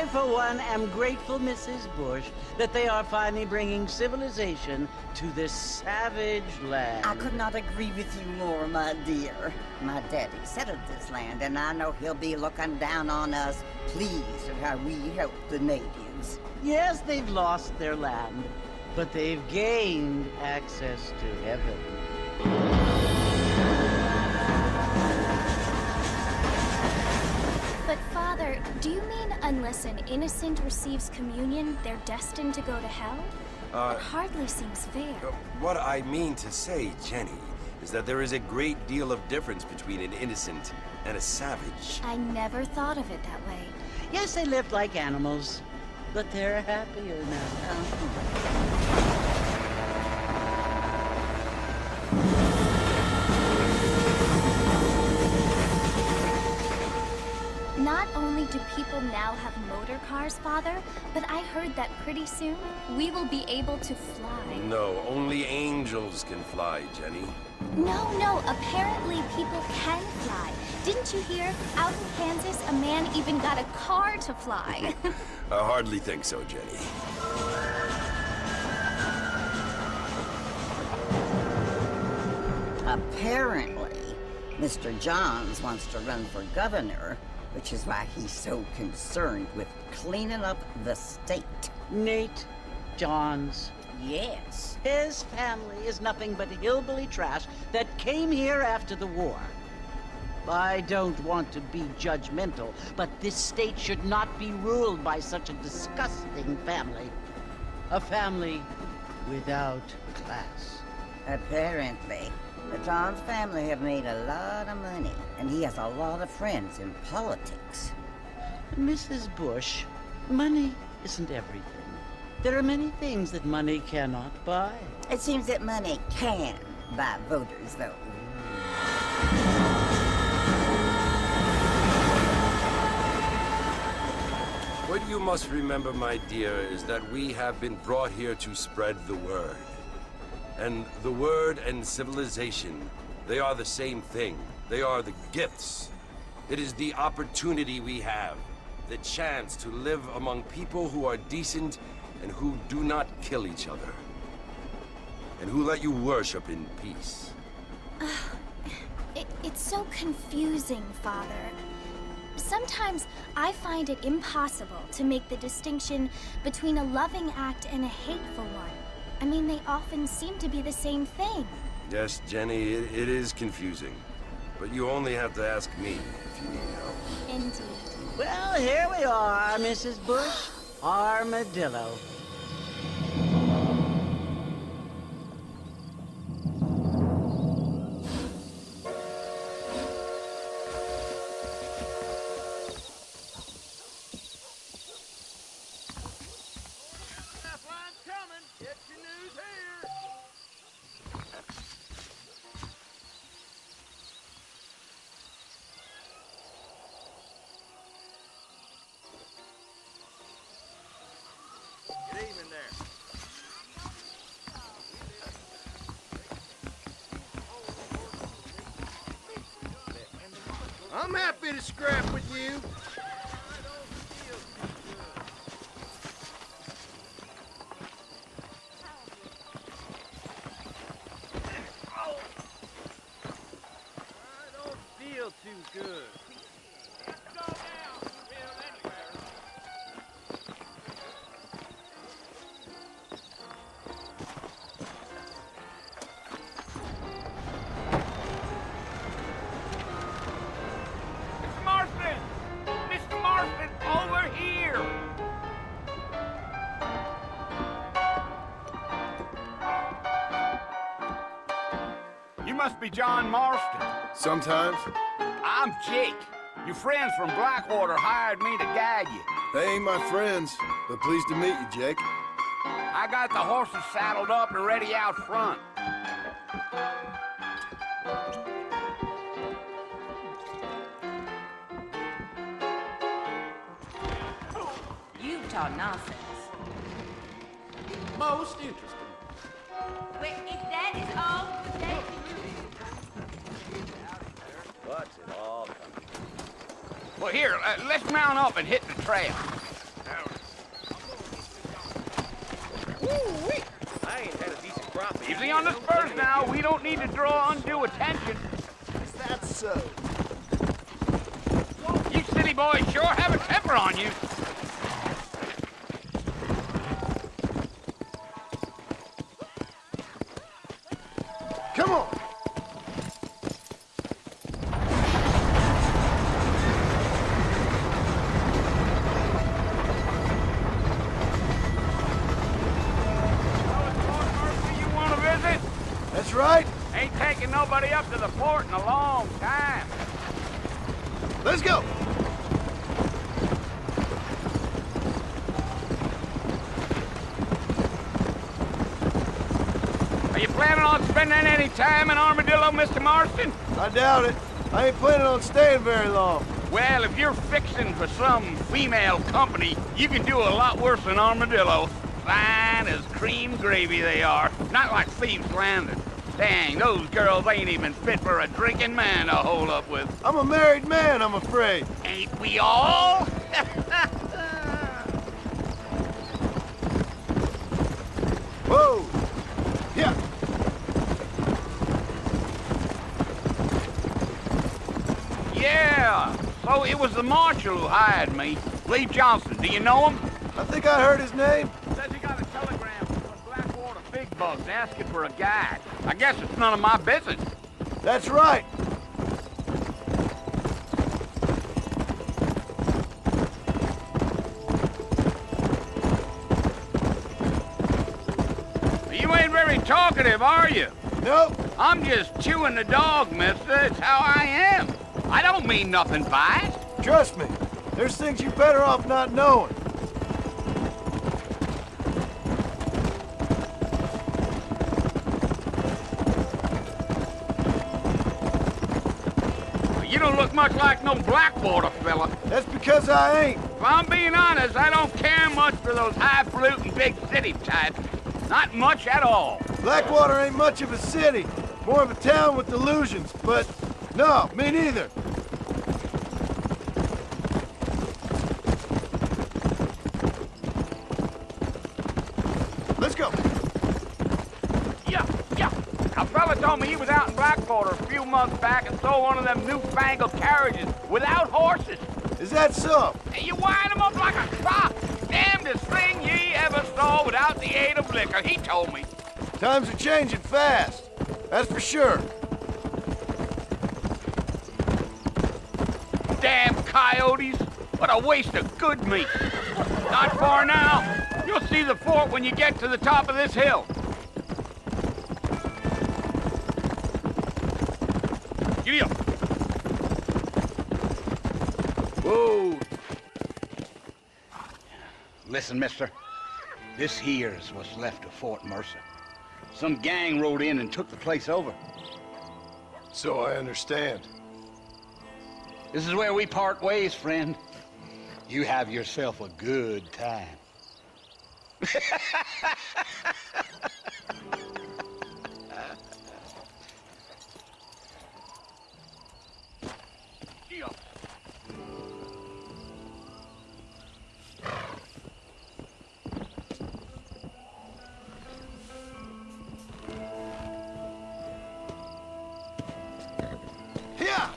for one, am grateful, Mrs. Bush, that they are finally bringing civilization to this savage land. I could not agree with you more, my dear. My daddy settled this land, and I know he'll be looking down on us, pleased at how we help the natives. Yes, they've lost their land, but they've gained access to heaven. But Father, do you mean unless an innocent receives communion, they're destined to go to hell? That hardly seems fair. What I mean to say, Jenny, is that there is a great deal of difference between an innocent and a savage. I never thought of it that way. Yes, they lived like animals, but they're happier now. Not only do people now have motor cars, Father, but I heard that pretty soon we will be able to fly. No, only angels can fly, Jenny. No, apparently people can fly. Didn't you hear? Out in Kansas, a man even got a car to fly. I hardly think so, Jenny. Apparently, Mr. Johns wants to run for governor, which is why he's so concerned with cleaning up the state. Nate Johns. Yes. His family is nothing but hillbilly trash that came here after the war. I don't want to be judgmental, but this state should not be ruled by such a disgusting family. A family without class. Apparently. The Johns family have made a lot of money, and he has a lot of friends in politics. Mrs. Bush, money isn't everything. There are many things that money cannot buy. It seems that money can buy voters, though. What you must remember, my dear, is that we have been brought here to spread the word. And the word and civilization, they are the same thing. They are the gifts. It is the opportunity we have, the chance to live among people who are decent and who do not kill each other. And who let you worship in peace. It's so confusing, Father. Sometimes I find it impossible to make the distinction between a loving act and a hateful one. I mean, they often seem to be the same thing. Yes, Jenny, it is confusing. But you only have to ask me if you need help. Indeed. Well, here we are, Mrs. Bush. Armadillo. I'm happy to scrap with you. I don't feel too good. You must be John Marston. Sometimes. I'm Jake. Your friends from Blackwater hired me to guide you. They ain't my friends, but pleased to meet you, Jake. I got the horses saddled up and ready out front. You talk nonsense. Most interesting. Well, if that is all, then... What's it all coming? Well, here, let's mount up and hit the trail. Woo-wee! I ain't had a decent crop. Easy on the spurs now. We don't need to draw undue attention. Is that so? You city boys sure have a temper on you. Come on! You want to visit? That's right. Ain't taking nobody up to the port in a long time. Let's go! Are you planning on spending any time in Armadillo, Mr. Marston? I doubt it. I ain't planning on staying very long. Well, if you're fixing for some female company, you can do a lot worse than Armadillo. Fine as cream gravy they are. Not like Thieves Landing. Dang, those girls ain't even fit for a drinking man to hold up with. I'm a married man, I'm afraid. Ain't we all? Whoa! Yeah! Yeah, so it was the marshal who hired me. Lee Johnson, do you know him? I think I heard his name. Says he got a telegram from the Blackwater Big Bugs asking for a guide. I guess it's none of my business. That's right. You ain't very talkative, are you? Nope. I'm just chewing the dog, mister. It's how I am. I don't mean nothing by it. Trust me. There's things you're better off not knowing. You don't look much like no Blackwater fella. That's because I ain't. If I'm being honest, I don't care much for those highfalutin big city types. Not much at all. Blackwater ain't much of a city. More of a town with illusions, but no, me neither. Let's go. Yeah. A fella told me he was out in Blackwater a few months back and saw one of them newfangled carriages without horses. Is that so? And you wind them up like a clock. Damnedest thing ye ever saw without the aid of liquor, he told me. Times are changing fast. That's for sure. Damn coyotes. What a waste of good meat. Not far now. You'll see the fort when you get to the top of this hill. Giddy up. Whoa. Listen, mister. This here's what's left of Fort Mercer. Some gang rode in and took the place over. So I understand. This is where we part ways, friend. You have yourself a good time. Yeah.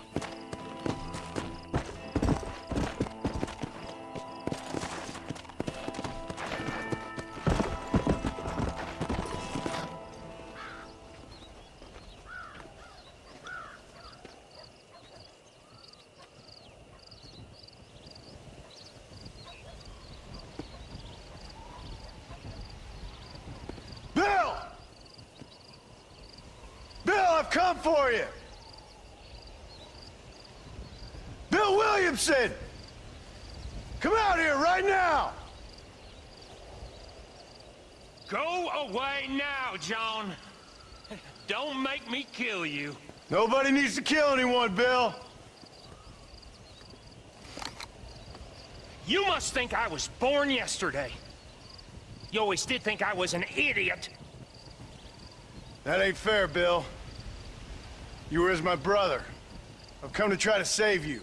Bill! Bill, I've come for you! Bill Williamson! Come out here right now! Go away now, John. Don't make me kill you. Nobody needs to kill anyone, Bill. You must think I was born yesterday. You always did think I was an idiot. That ain't fair, Bill. You were as my brother. I've come to try to save you.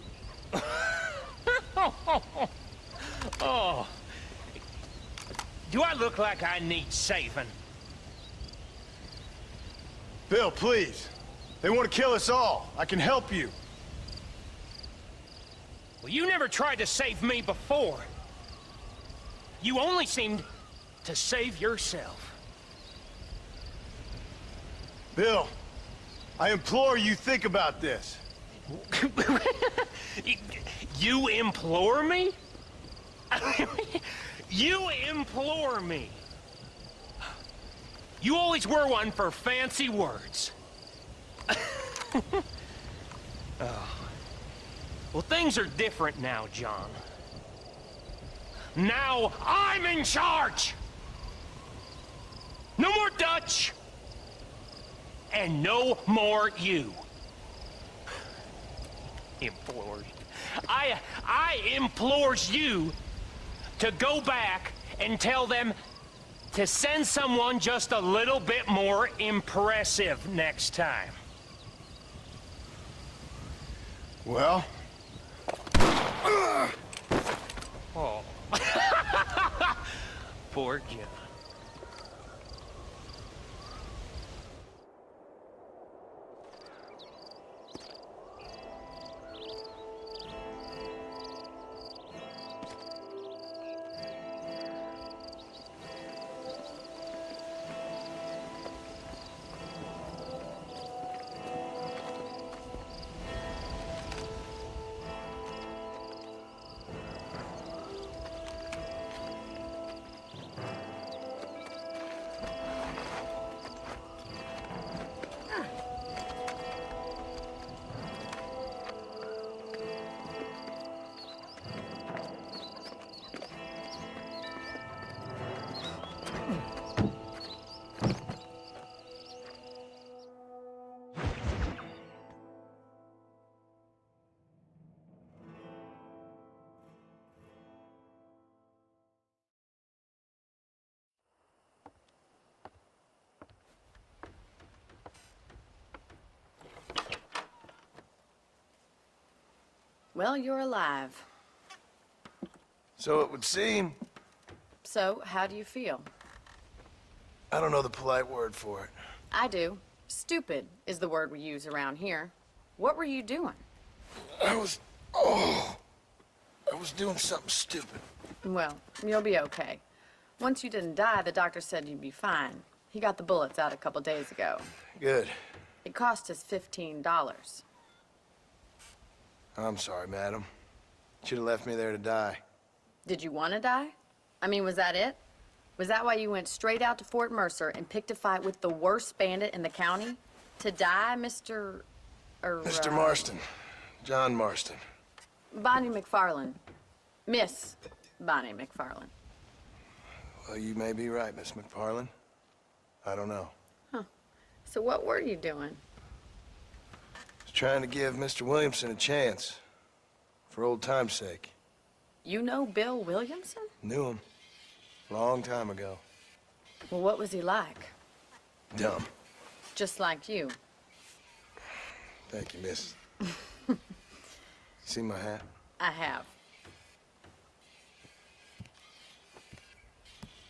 Oh. Do I look like I need saving? Bill, please. They want to kill us all. I can help you. Well, you never tried to save me before. You only seemed to save yourself. Bill, I implore you think about this. You implore me? You implore me. You always were one for fancy words. Oh. Well, things are different now, John. Now I'm in charge! No more Dutch! And no more you. Implores. I implores you to go back and tell them to send someone just a little bit more impressive next time. Well? Oh. Poor John. Well, you're alive. So it would seem. So, how do you feel? I don't know the polite word for it. I do. Stupid is the word we use around here. What were you doing? I was doing something stupid. Well, you'll be okay. Once you didn't die, the doctor said you'd be fine. He got the bullets out a couple days ago. Good. It cost us $15. I'm sorry, madam. Should have left me there to die. Did you want to die? I mean, was that it? Was that why you went straight out to Fort Mercer and picked a fight with the worst bandit in the county? To die, Mr. Mr. Marston. John Marston. Bonnie McFarlane. Miss Bonnie McFarlane. Well, you may be right, Miss McFarlane. I don't know. Huh. So what were you doing? I was trying to give Mr. Williamson a chance. For old time's sake. You know Bill Williamson? Knew him. Long time ago. Well, what was he like? Dumb. Just like you. Thank you, miss. See my hat? I have.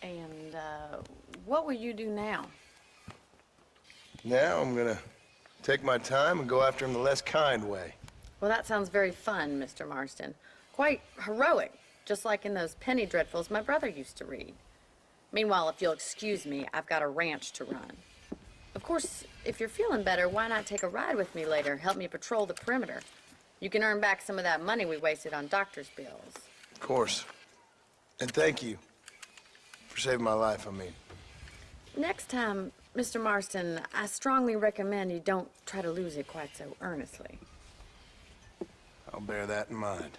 And, what will you do now? Now I'm gonna take my time and go after him the less kind way. Well, that sounds very fun, Mr. Marston. Quite heroic, just like in those penny dreadfuls my brother used to read. Meanwhile, if you'll excuse me, I've got a ranch to run. Of course, if you're feeling better, why not take a ride with me later? Help me patrol the perimeter. You can earn back some of that money we wasted on doctor's bills. Of course. And thank you for saving my life, I mean. Next time, Mr. Marston, I strongly recommend you don't try to lose it quite so earnestly. I'll bear that in mind.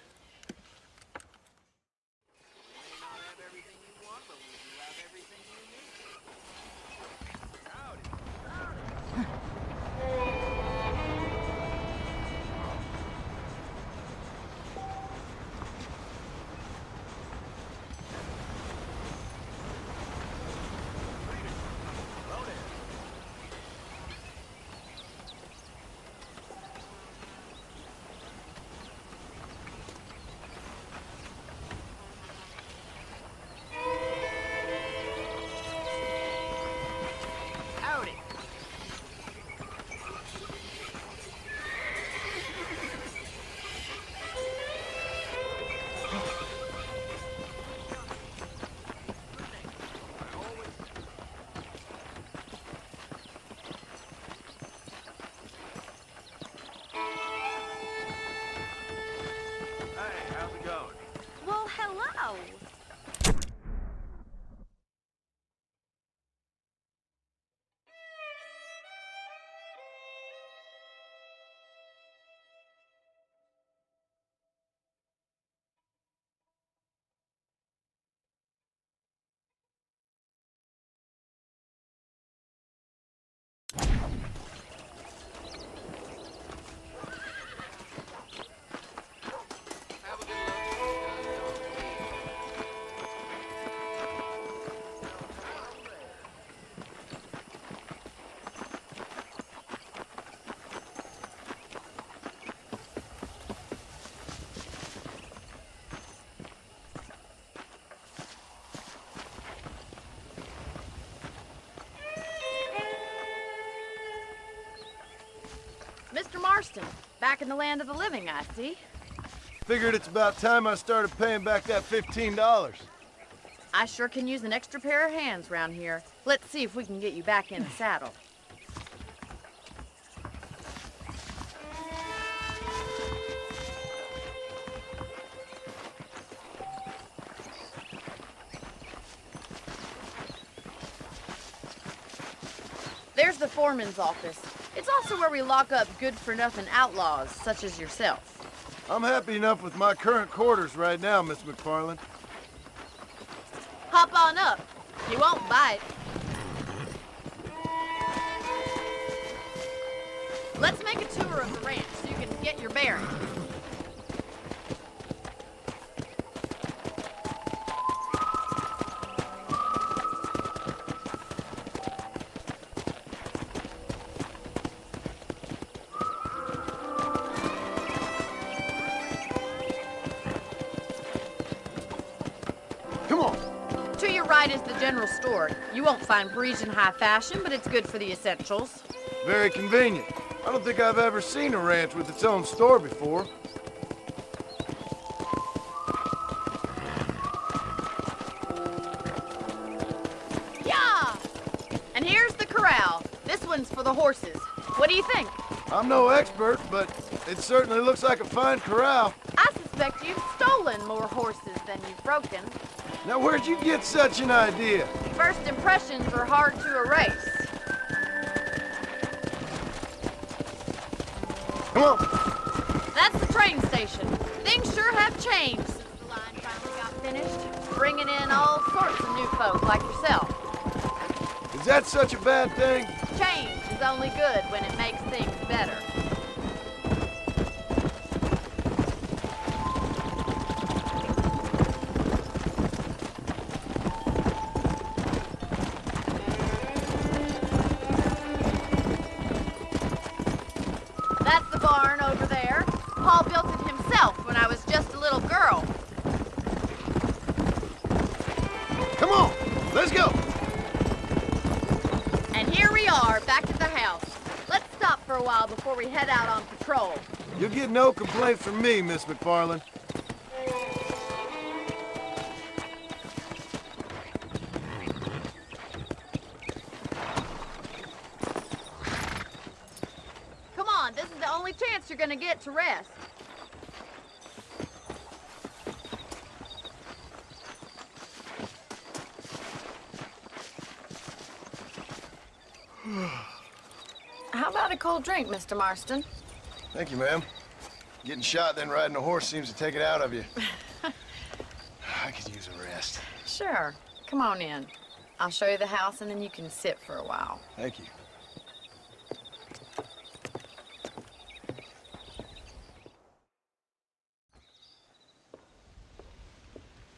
Hey, how's it going? Well, hello. Mr. Marston, back in the land of the living, I see. Figured it's about time I started paying back that $15. I sure can use an extra pair of hands round here. Let's see if we can get you back in the saddle. There's the foreman's office. It's also where we lock up good-for-nothing outlaws, such as yourself. I'm happy enough with my current quarters right now, Miss McFarland. Hop on up. You won't bite. Let's make a tour of the ranch so you can get your bearings. Come on. To your right is the general store. You won't find Parisian high fashion, but it's good for the essentials. Very convenient. I don't think I've ever seen a ranch with its own store before. Yeah! And here's the corral. This one's for the horses. What do you think? I'm no expert, but it certainly looks like a fine corral. I suspect you've stolen more horses than you've broken. Now, where'd you get such an idea? First impressions are hard to erase. Come on. That's the train station. Things sure have changed since the line finally got finished, bringing in all sorts of new folk like yourself. Is that such a bad thing? Change is only good when it makes things better. That's the barn over there. Paul built it himself when I was just a little girl. Come on, let's go. And here we are, back at the house. Let's stop for a while before we head out on patrol. You'll get no complaint from me, Miss McFarland. Come on, this is the only chance you're gonna get to rest. How about a cold drink, Mr. Marston? Thank you, ma'am. Getting shot, then riding a horse seems to take it out of you. I could use a rest. Sure. Come on in. I'll show you the house and then you can sit for a while. Thank you.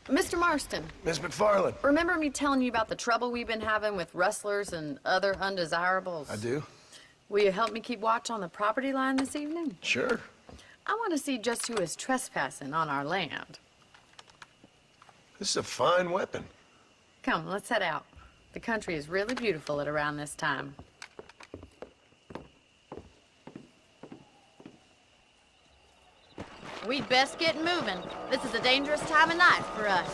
Mr. Marston, Miss McFarland. remember me telling you about the trouble we've been having with rustlers and other undesirables? I do? Will you help me keep watch on the property line this evening? Sure. I want to see just who is trespassing on our land. This is a fine weapon. Come, let's head out. The country is really beautiful at around this time. We'd best get moving. This is a dangerous time of night for us.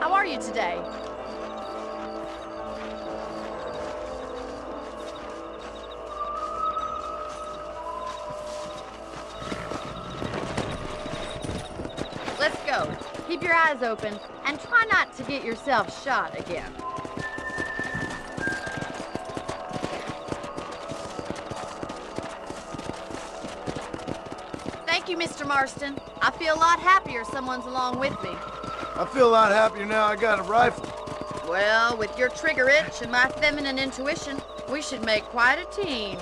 How are you today? go. Keep your eyes open and try not to get yourself shot again. Thank you, Mr. Marston. I feel a lot happier someone's along with me. I feel a lot happier now I got a rifle. Well, with your trigger itch and my feminine intuition, we should make quite a team.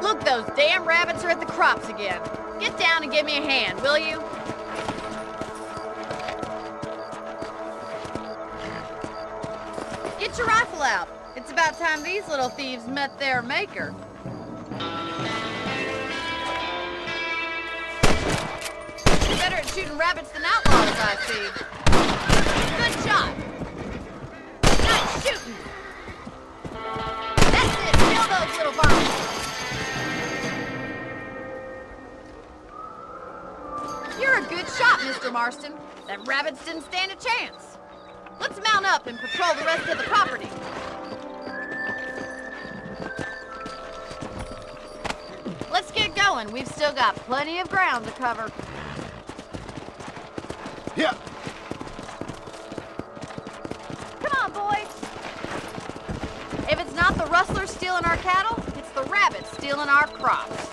Look, those damn rabbits are at the crops again. Get down and give me a hand, will you? Get your rifle out. It's about time these little thieves met their maker. You're better at shooting rabbits than outlaws, I see. Good shot. Nice shooting. That's it. Kill those little bombs. You're a good shot, Mr. Marston. Them rabbits didn't stand a chance. Let's mount up and patrol the rest of the property. Let's get going. We've still got plenty of ground to cover. Yeah. Come on, boys. If it's not the rustlers stealing our cattle, it's the rabbits stealing our crops.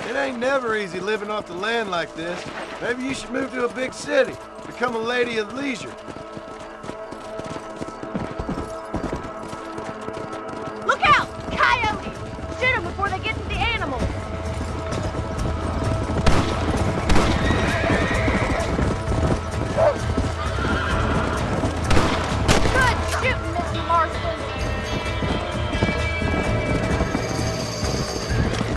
It ain't never easy living off the land like this. Maybe you should move to a big city. Become a lady of leisure. Look out! Coyotes! Shoot them before they get to the animals. Good shooting, Mr. Marston.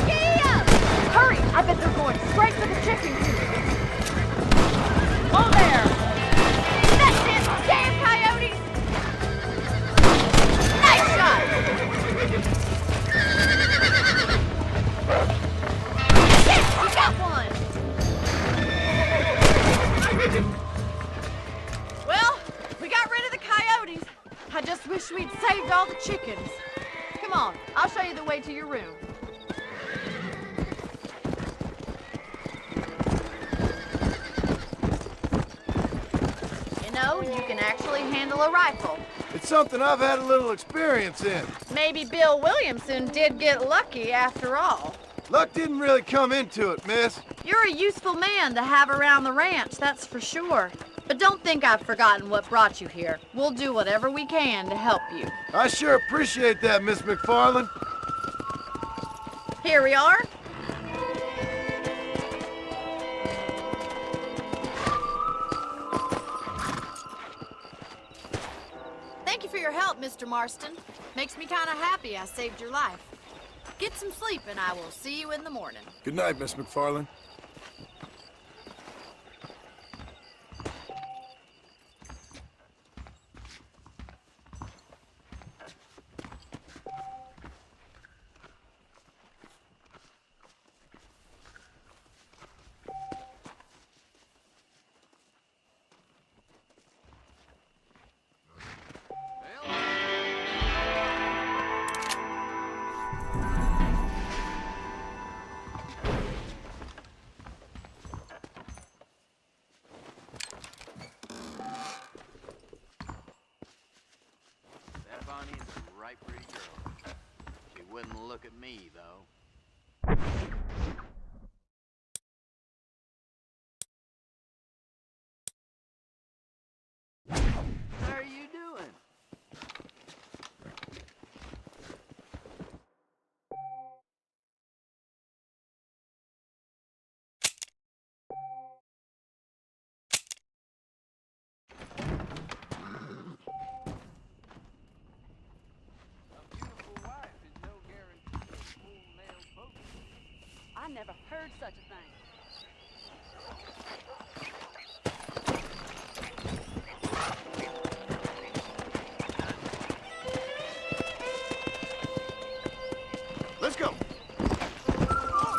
Yeah! Hurry! I bet they're going straight for the chicken coop. Oh, there! That's it! Damn coyotes! Nice shot! Yes, you got one! Well, we got rid of the coyotes. I just wish we'd saved all the chickens. Come on, I'll show you the way to your room. You know, you can actually handle a rifle. It's something I've had a little experience in. Maybe Bill Williamson did get lucky after all. Luck didn't really come into it, miss. You're a useful man to have around the ranch, that's for sure. But don't think I've forgotten what brought you here. We'll do whatever we can to help you. I sure appreciate that, Miss McFarland. Here we are. Thank you for your help, Mr. Marston. Makes me kind of happy I saved your life. Get some sleep and I will see you in the morning. Good night, Miss McFarland. Right pretty girl. She wouldn't look at me, though. How are you doing? I never heard such a thing. Let's go.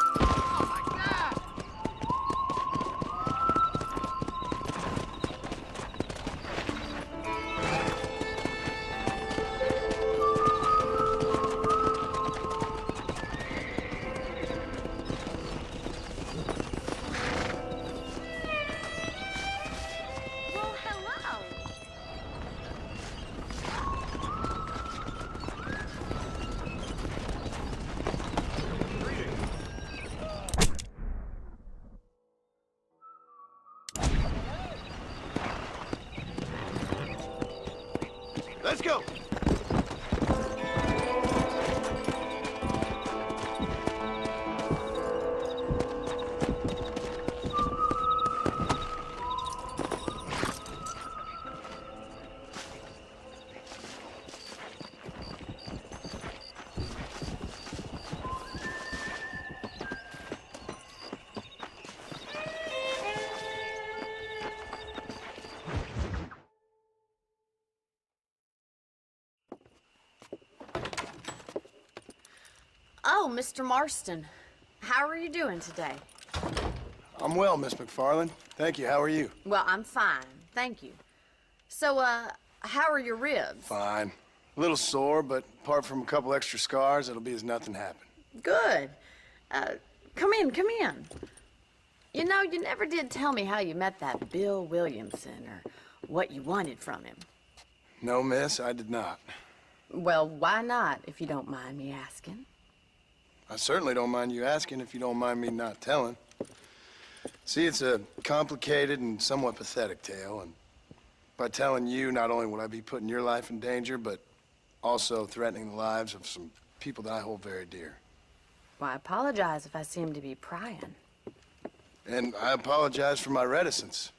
Oh my God! Let's go! Oh, Mr. Marston. How are you doing today? I'm well, Miss McFarland. Thank you. How are you? Well, I'm fine. Thank you. So, how are your ribs? Fine. A little sore, but apart from a couple extra scars, it'll be as nothing happened. Good. Come in, come in. You know, you never did tell me how you met that Bill Williamson or what you wanted from him. No, miss, I did not. Well, why not, if you don't mind me asking? I certainly don't mind you asking if you don't mind me not telling. See, it's a complicated and somewhat pathetic tale, and by telling you, not only would I be putting your life in danger, but also threatening the lives of some people that I hold very dear. Well, I apologize if I seem to be prying. And I apologize for my reticence.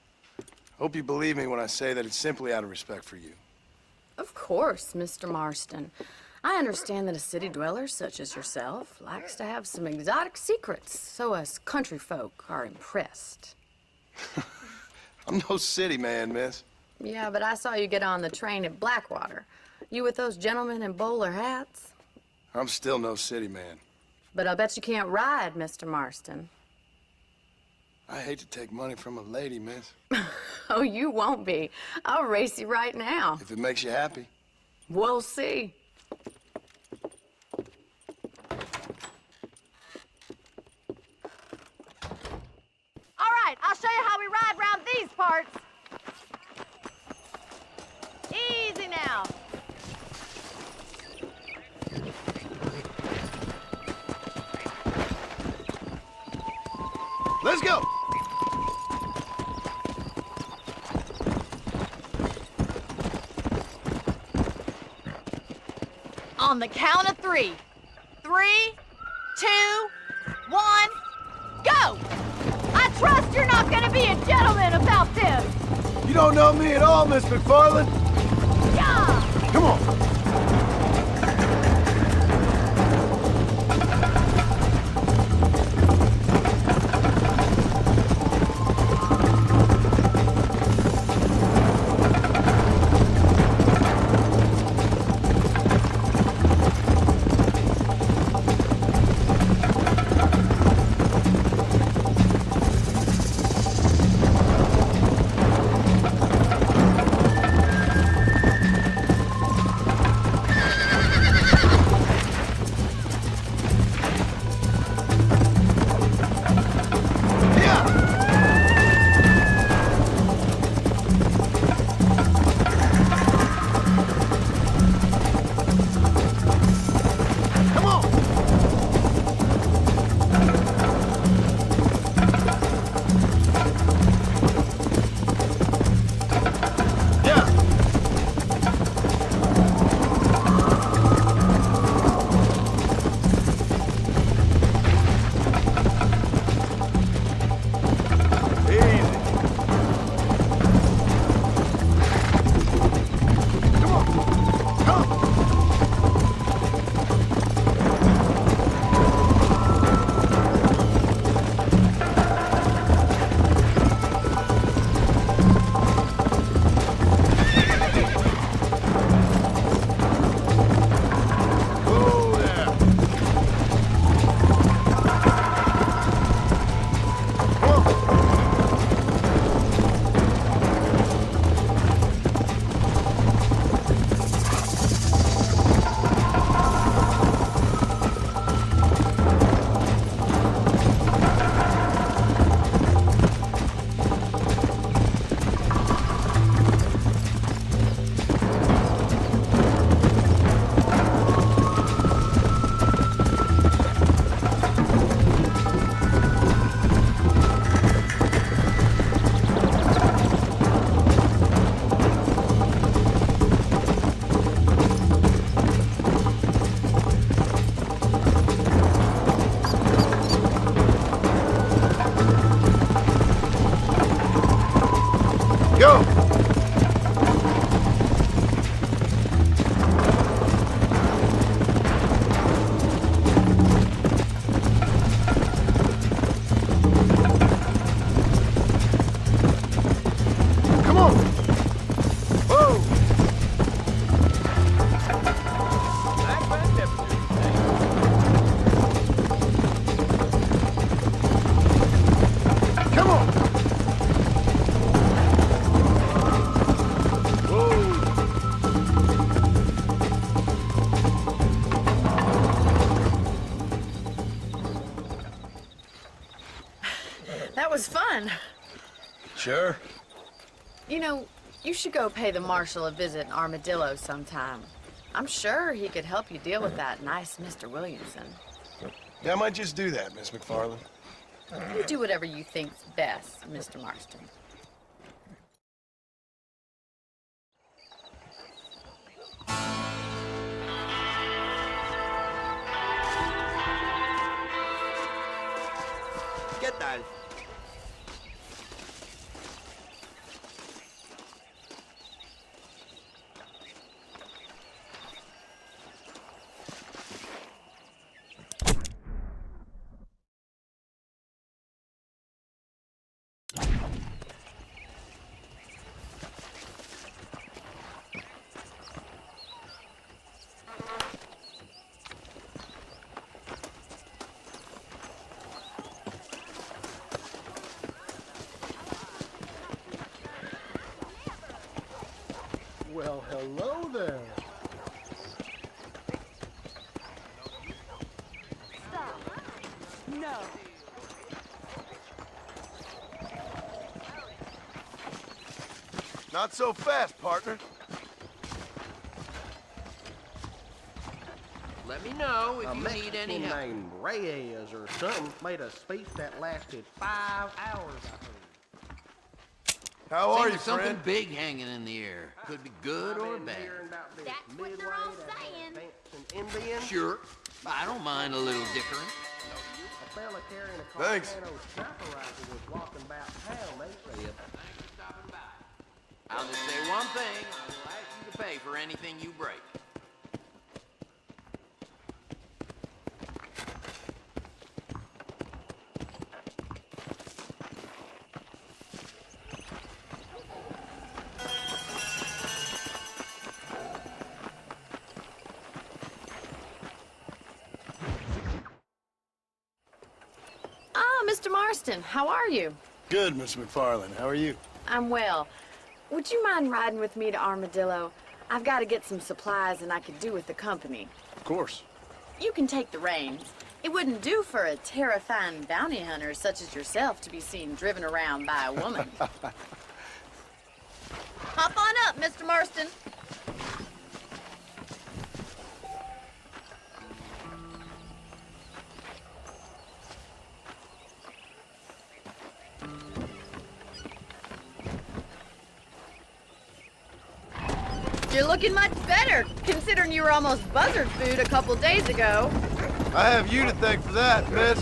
Hope you believe me when I say that it's simply out of respect for you. Of course, Mr. Marston. I understand that a city dweller such as yourself likes to have some exotic secrets, so us country folk are impressed. I'm no city man, miss. Yeah, but I saw you get on the train at Blackwater. You with those gentlemen in bowler hats? I'm still no city man. But I bet you can't ride, Mr. Marston. I hate to take money from a lady, miss. Oh, you won't be. I'll race you right now. If it makes you happy. We'll see. All right, I'll show you how we ride around these parts. Easy now. Let's go! On the count of 3. 3, 2, 1, go! I trust you're not gonna be a gentleman about this. You don't know me at all, Miss McFarland. Yeah! Come on. That was fun. Sure. You know, you should go pay the Marshal a visit in Armadillo sometime. I'm sure he could help you deal with that nice Mr. Williamson. Yeah, I might just do that, Miss McFarland. You do whatever you think's best, Mr. Marston. ¿Qué tal? Well, hello there. Stop. No. Not so fast, partner. Let me know if A you need any Mexican help. named Reyes or something made a speech that lasted 5 hours, I heard. How are Seems you, like something friend? big hanging in the air. Could be good or I've been bad. hearing about this That's what midway they're all that has saying. Fancy Indian. Sure. I don't mind a little dickering. A fella carrying a Thanks. Carcano sniper rifle was walking about town, they said. Thanks for stopping by. I'll just say one thing. I will ask you to pay for anything you break. Ah, Mr. Marston, how are you? Good, Miss McFarland. How are you? I'm well. Would you mind riding with me to Armadillo? I've got to get some supplies and I could do with the company. Of course. You can take the reins. It wouldn't do for a terrifying bounty hunter such as yourself to be seen driven around by a woman. Hop on up, Mr. Marston. You're looking much better, considering you were almost buzzard food a couple days ago. I have you to thank for that, miss.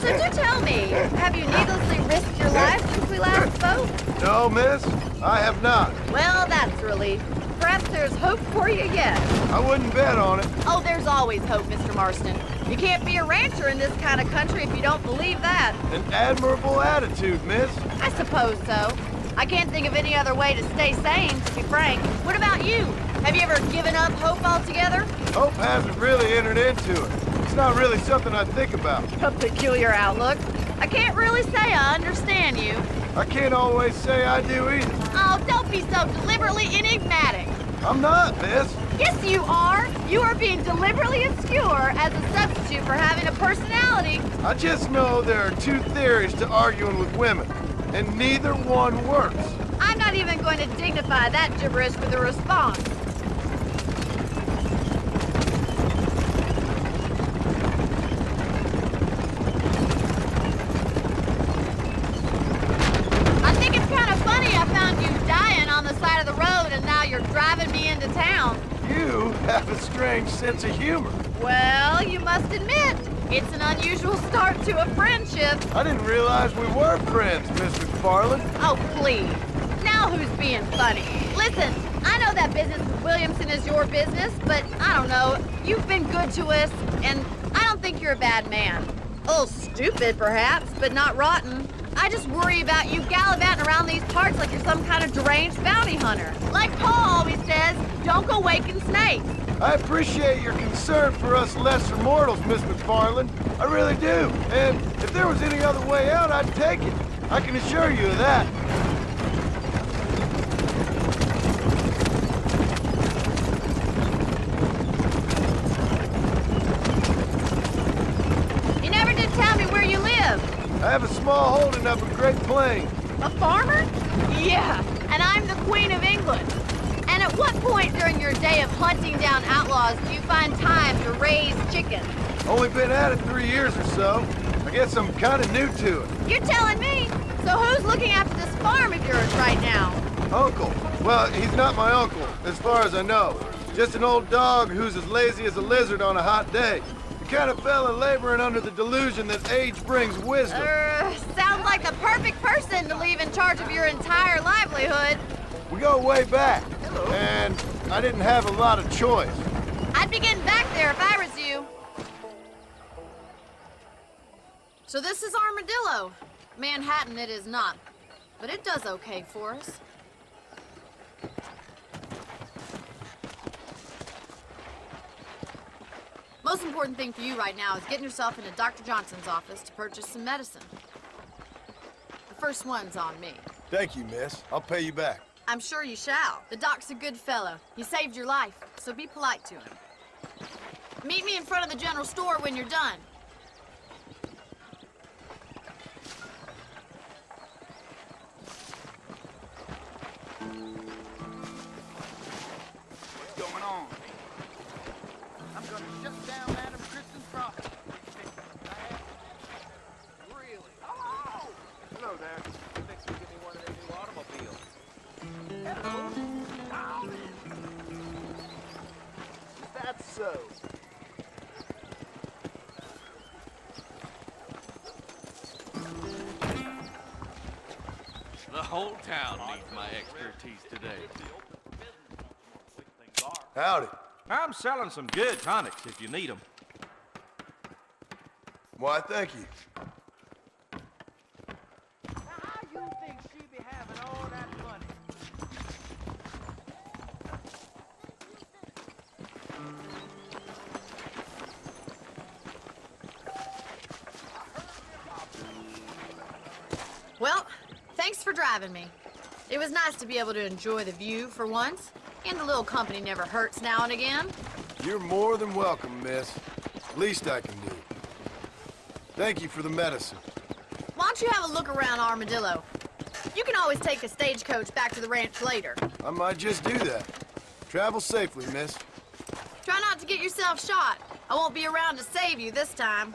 So do tell me, have you needlessly risked your life since we last spoke? No, miss, I have not. Well, that's a relief. Perhaps there's hope for you yet. I wouldn't bet on it. Oh, there's always hope, Mr. Marston. You can't be a rancher in this kind of country if you don't believe that. An admirable attitude, miss. I suppose so. I can't think of any other way to stay sane, to be frank. What about you? Have you ever given up hope altogether? Hope hasn't really entered into it. It's not really something I think about. A peculiar outlook. I can't really say I understand you. I can't always say I do either. Oh, don't be so deliberately enigmatic. I'm not, miss. Yes, you are. You are being deliberately obscure as a substitute for having a personality. I just know there are two theories to arguing with women, and neither one works. I'm not even going to dignify that gibberish with a response. I think it's kind of funny I found you dying on the side of the road and now you're driving me into town. You have a strange sense of humor. Well, you must admit, it's an unusual start to a friendship. I didn't realize we were friends, Miss McFarland. Oh, please. Now who's being funny? Listen, I know that business with Williamson is your business, but I don't know. You've been good to us, and I don't think you're a bad man. A little stupid, perhaps, but not rotten. I just worry about you gallivanting around these parts like you're some kind of deranged bounty hunter. Like Paul always says, don't go waking snakes. I appreciate your concern for us lesser mortals, Miss McFarland. I really do. And if there was any other way out, I'd take it. I can assure you of that. You never did tell me where you live. I have a small holding up in Great Plains. A farmer? Yeah, and I'm the Queen of England. And at what point during your day of hunting down outlaws do you find time to raise chickens? Only been at it 3 years or so. I guess I'm kind of new to it. You're telling me? So who's looking after this farm of yours right now? Uncle. Well, he's not my uncle, as far as I know. Just an old dog who's as lazy as a lizard on a hot day. The kind of fella laboring under the delusion that age brings wisdom. Sounds like the perfect person to leave in charge of your entire livelihood. We go way back, and I didn't have a lot of choice. I'd be getting back there if I was you. So this is Armadillo. Manhattan it is not, but it does okay for us. Most important thing for you right now is getting yourself into Dr. Johnson's office to purchase some medicine. The first one's on me. Thank you, miss. I'll pay you back. I'm sure you shall. The doc's a good fellow. He saved your life, so be polite to him. Meet me in front of the general store when you're done. What's going on? I'm gonna shut down Adam Kristen's property. Really? Oh! Hello there. Thanks for giving me one of their new automobiles. Hello. Oh. Is that so? The whole town needs my expertise today. Howdy. I'm selling some good tonics if you need them. Why, thank you. How you think she be having all that money? Well, thanks for driving me. It was nice to be able to enjoy the view for once, and a little company never hurts now and again. You're more than welcome, miss. Least I can do. Thank you for the medicine. Why don't you have a look around Armadillo? You can always take a stagecoach back to the ranch later. I might just do that. Travel safely, miss. Try not to get yourself shot. I won't be around to save you this time.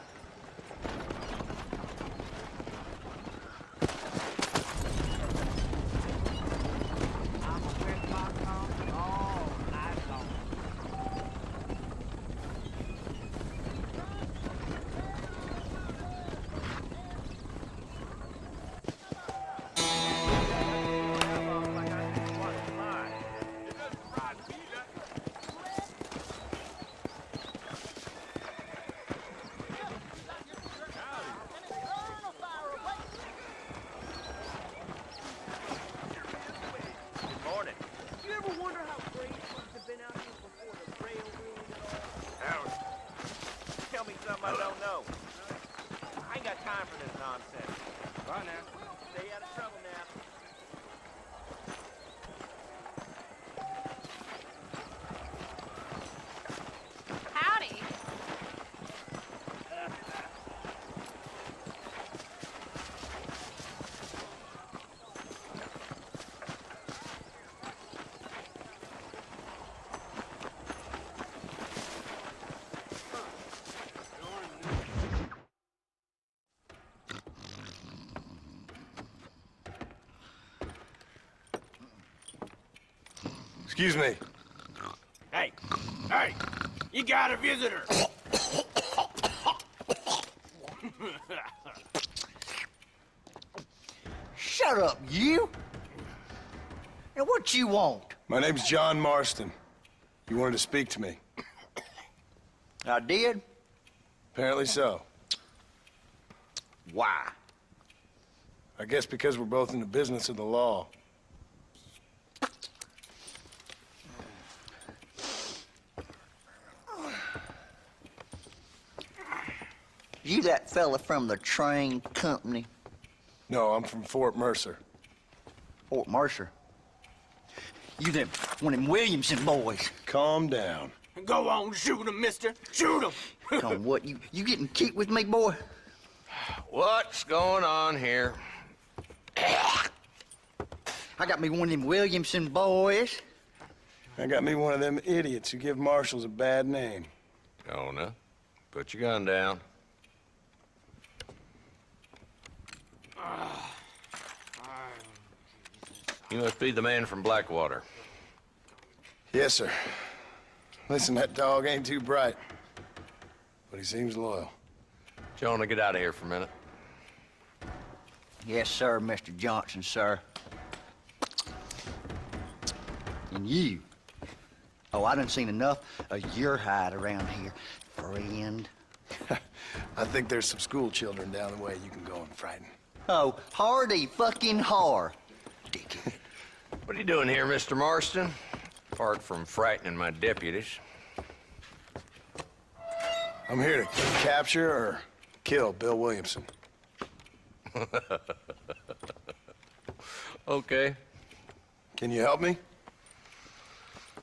I don't know. I ain't got time for this nonsense. Bye now. Stay out of trouble now. Howdy. Excuse me. Hey, hey, you got a visitor. Shut up, you! And what you want? My name's John Marston. You wanted to speak to me. I did? Apparently so. Why? I guess because we're both in the business of the law. You that fella from the train company? No, I'm from Fort Mercer. Fort Mercer? You them, one of them Williamson boys. Calm down. Go on, shoot him, mister. Shoot him. Come on, what, you getting cute with me, boy? What's going on here? I got me one of them Williamson boys. I got me one of them idiots who give marshals a bad name. Jonah, put your gun down. You must be the man from Blackwater. Yes, sir. Listen, that dog ain't too bright, but he seems loyal. Jonah, get out of here for a minute. Yes, sir, Mr. Johnson, sir. And you. Oh, I done seen enough of your hide around here, friend. I think there's some school children down the way you can go and frighten. Oh, hardy fucking har. Dickhead. What are you doing here, Mr. Marston? Apart from frightening my deputies. I'm here to capture or kill Bill Williamson. Okay. Can you help me?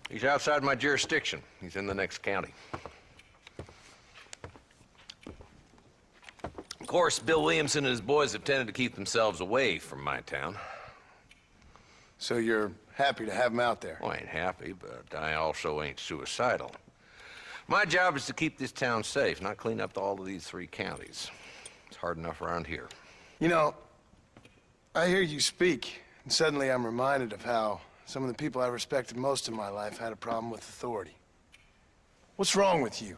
He's outside my jurisdiction. He's in the next county. Of course, Bill Williamson and his boys have tended to keep themselves away from my town. So you're happy to have him out there? Well, I ain't happy, but I also ain't suicidal. My job is to keep this town safe, not clean up all of these 3 counties. It's hard enough around here. You know, I hear you speak, and suddenly I'm reminded of how some of the people I respected most in my life had a problem with authority. What's wrong with you?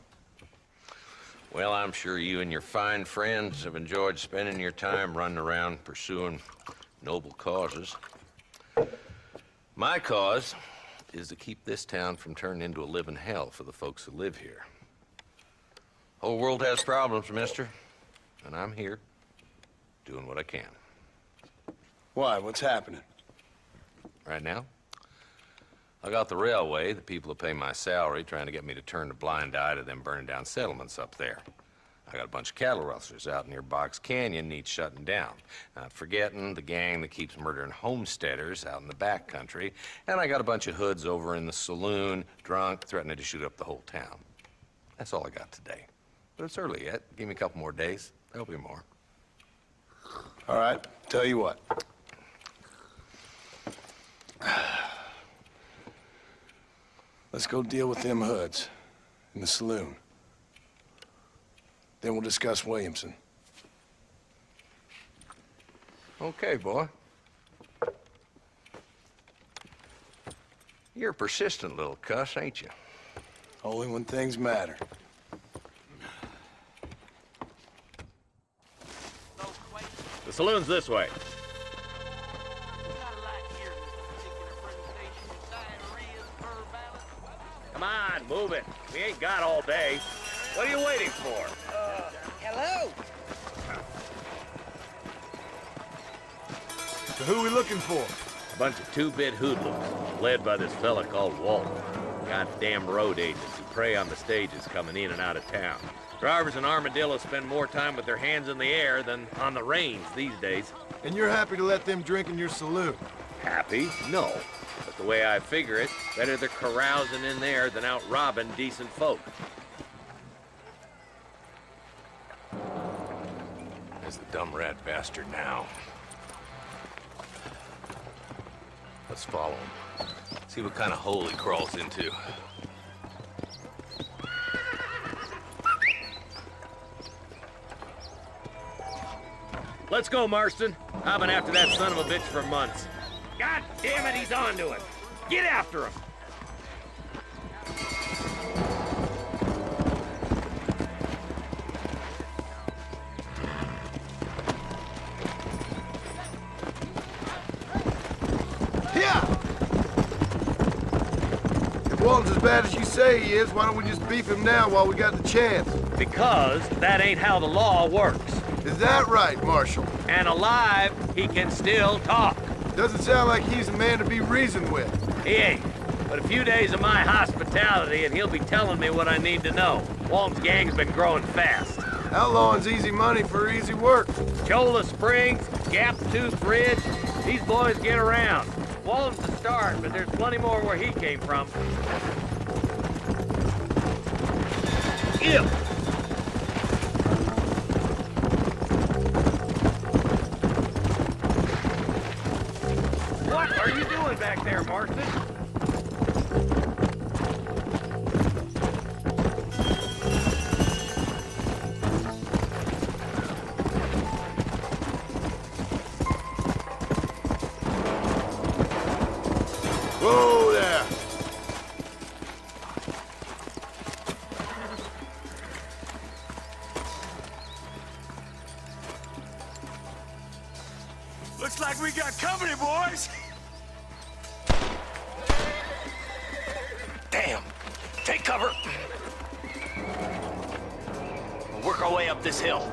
Well, I'm sure you and your fine friends have enjoyed spending your time running around pursuing noble causes. My cause is to keep this town from turning into a living hell for the folks who live here. Whole world has problems, mister, and I'm here doing what I can. Why? What's happening? Right now, I got the railway, the people who pay my salary, trying to get me to turn a blind eye to them burning down settlements up there. I got a bunch of cattle rustlers out near Box Canyon needs shutting down. Not forgetting the gang that keeps murdering homesteaders out in the back country. And I got a bunch of hoods over in the saloon, drunk, threatening to shoot up the whole town. That's all I got today. But it's early yet. Give me a couple more days. There'll be more. All right, tell you what. Let's go deal with them hoods in the saloon. Then we'll discuss Williamson. Okay, boy. You're a persistent little cuss, ain't you? Only when things matter. The saloon's this way. Come on, move it. We ain't got all day. What are you waiting for? Hello? So who are we looking for? A bunch of 2-bit hoodlums, led by this fella called Walt. Goddamn road agents who prey on the stages coming in and out of town. Drivers in Armadillo spend more time with their hands in the air than on the reins these days. And you're happy to let them drink in your saloon? Happy? No. But the way I figure it, better they're carousing in there than out robbing decent folk. There's the dumb rat bastard now. Let's follow him. See what kind of hole he crawls into. Let's go, Marston. I've been after that son of a bitch for months. God damn it, he's on to it. Get after him. Yeah! If Walton's as bad as you say he is, why don't we just beef him now while we got the chance? Because that ain't how the law works. Is that right, Marshal? And alive, he can still talk. Doesn't sound like he's a man to be reasoned with. He ain't. But a few days of my hospitality and he'll be telling me what I need to know. Walton's gang's been growing fast. Outlawing's easy money for easy work. Cholla Springs, Gap Tooth Ridge, these boys get around. Walton's the start, but there's plenty more where he came from. Ew! back there, Marston. Whoa there! Looks like we got company, boys! Damn. Take cover. We'll work our way up this hill.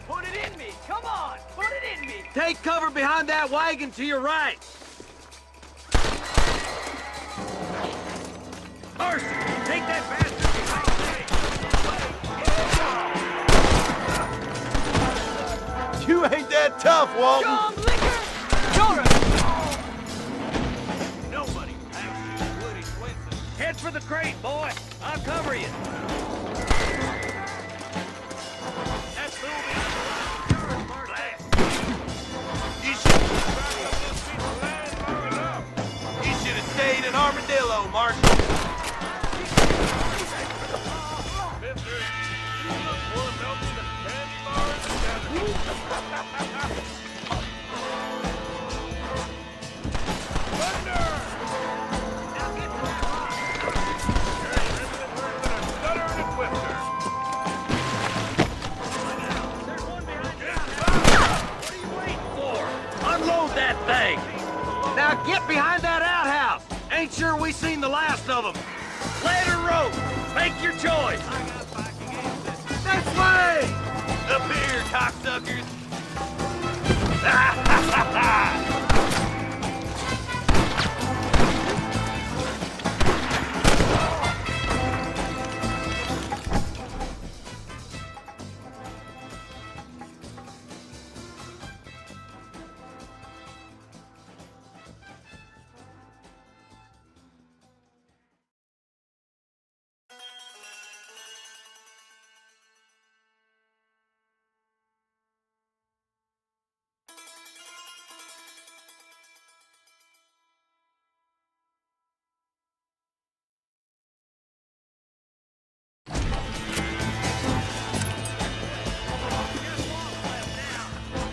Put it in me! Come on! Put it in me! Take cover behind that wagon to your right. Marston, take that bastard behind me. You ain't that tough, Walton! John Liquor! Jordan! Nobody actually Woody Winston. Head for the crate, boy. I'll cover you. That's who we are. Blast. You should You should have stayed in Armadillo, Marshal. Unload that thing. Now get behind that outhouse. Ain't sure we seen the last of them. Let her rope. Make your choice. This way. Up here, cocksuckers.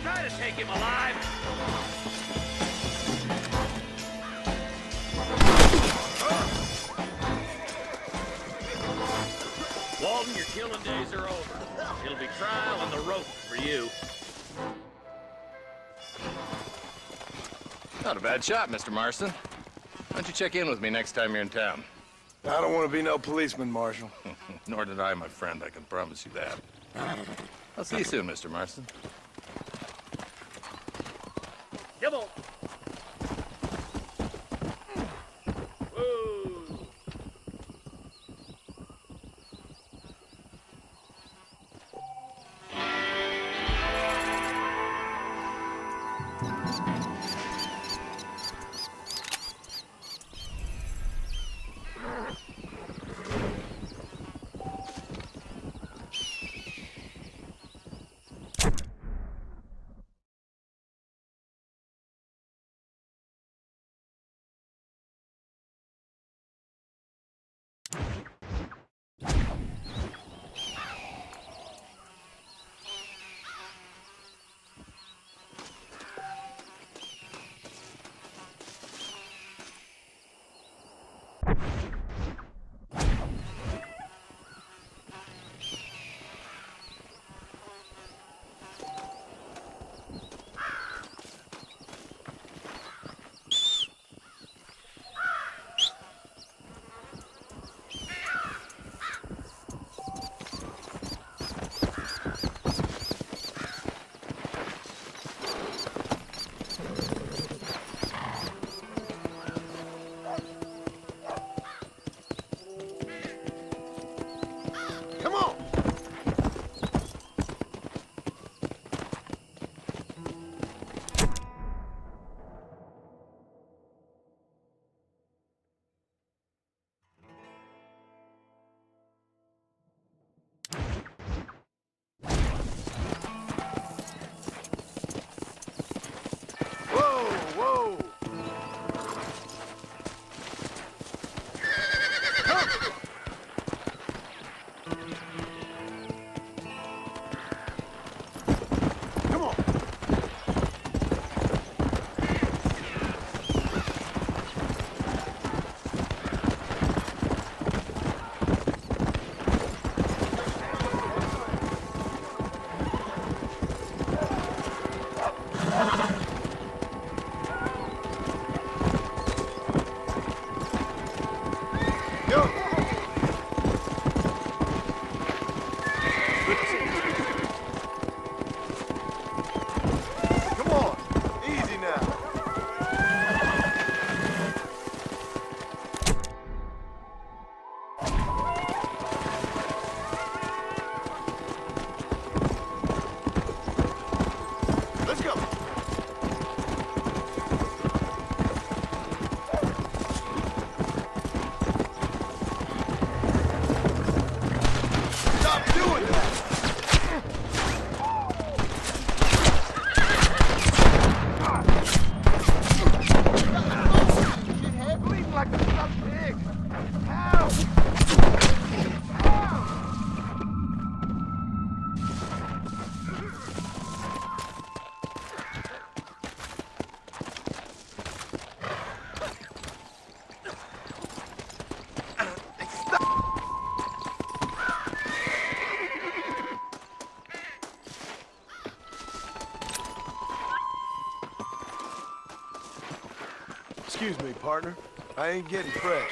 Try to take him alive. Walton, your killing days are over. It'll be trial on the rope for you. Not a bad shot, Mr. Marston. Why don't you check in with me next time you're in town? I don't want to be no policeman, Marshal. Nor did I, my friend. I can promise you that. I'll see you soon, Mr. Marston. Come on. Excuse me, partner. I ain't getting fresh.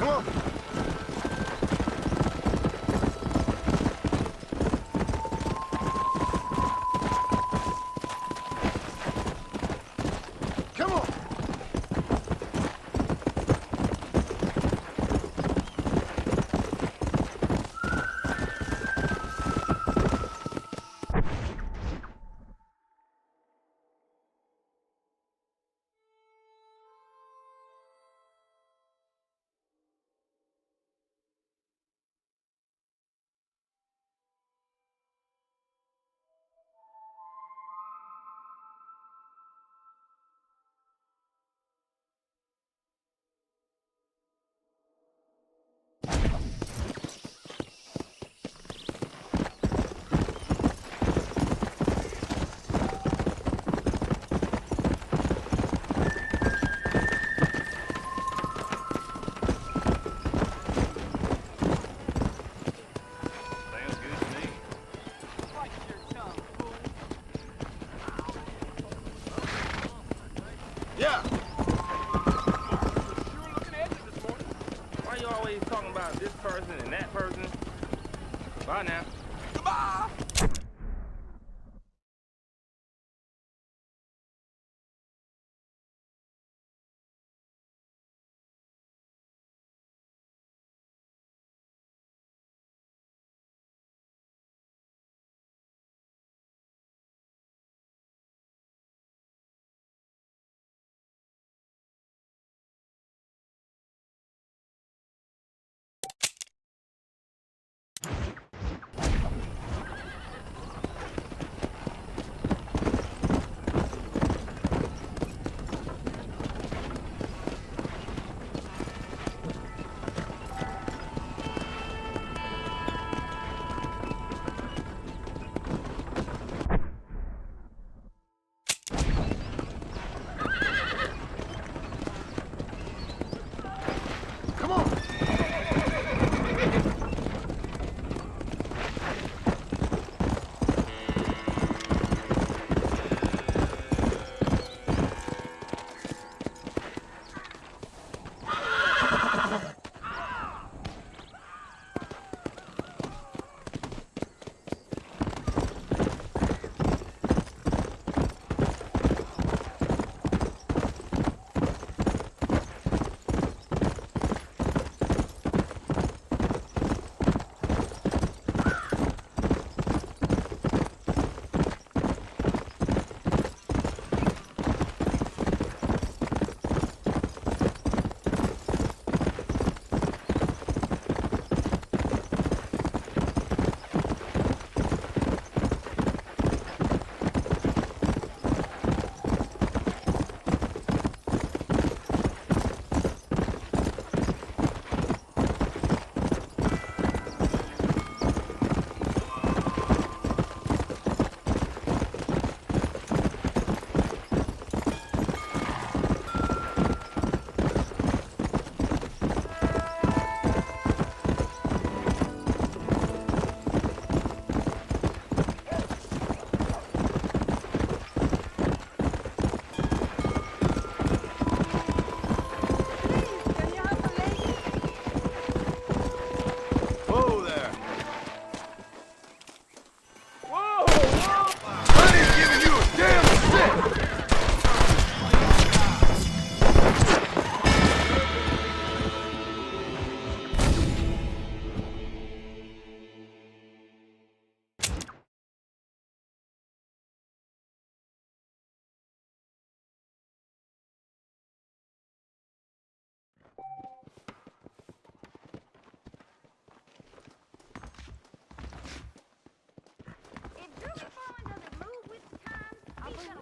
Come on. Come on. Yeah. Why you always talking about this person and that person? Bye now. Goodbye.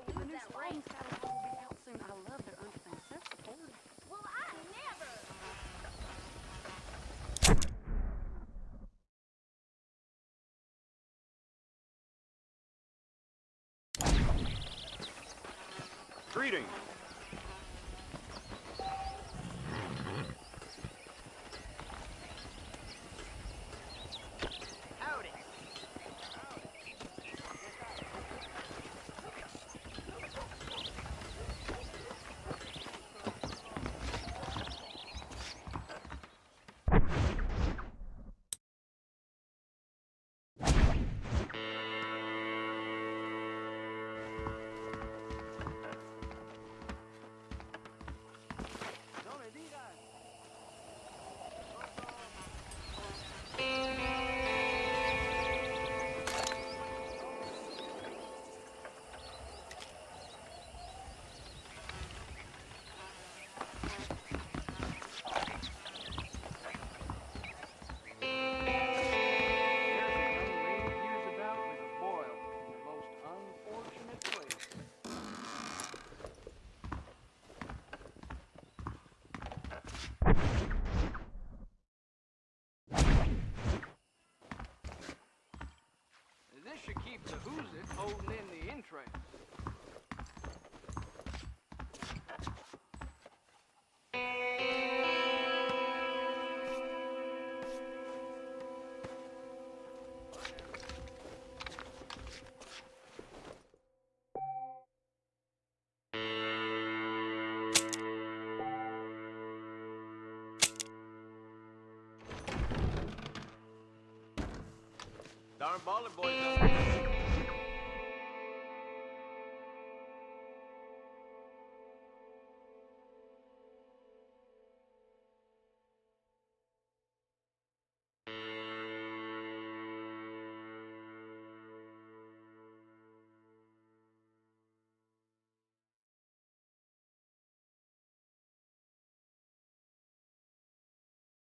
The new Spawn's catalog will be out soon. I love their underthings. They're supportive. Greetings. Howdy. This should keep the who's it holding in the entrails. Darn baller boys.